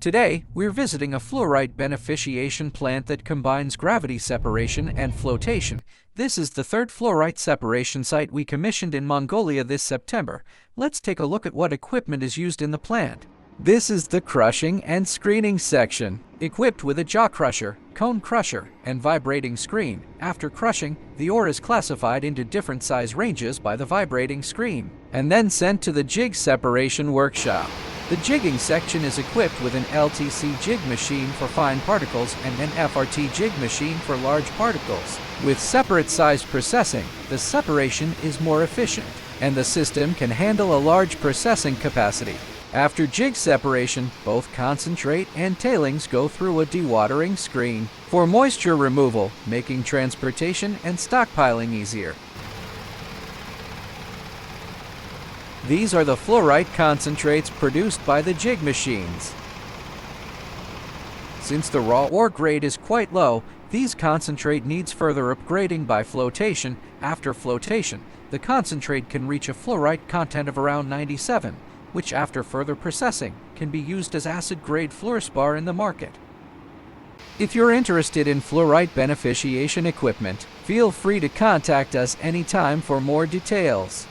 Today, we're visiting a fluorite beneficiation plant that combines gravity separation and flotation. This is the third fluorite separation site we commissioned in Mongolia this September. Let's take a look at what equipment is used in the plant. This is the crushing and screening section, equipped with a jaw crusher, cone crusher, and vibrating screen. After crushing, the ore is classified into different size ranges by the vibrating screen, and then sent to the jig separation workshop. The jigging section is equipped with an LTC jig machine for fine particles and an FRT jig machine for large particles. With separate size processing, the separation is more efficient, and the system can handle a large processing capacity. After jig separation, both concentrate and tailings go through a dewatering screen for moisture removal, making transportation and stockpiling easier. These are the fluorite concentrates produced by the jig machines. Since the raw ore grade is quite low, these concentrate needs further upgrading by flotation. After flotation, the concentrate can reach a fluorite content of around 97, which after further processing can be used as acid-grade fluorspar in the market. If you're interested in fluorite beneficiation equipment, feel free to contact us anytime for more details.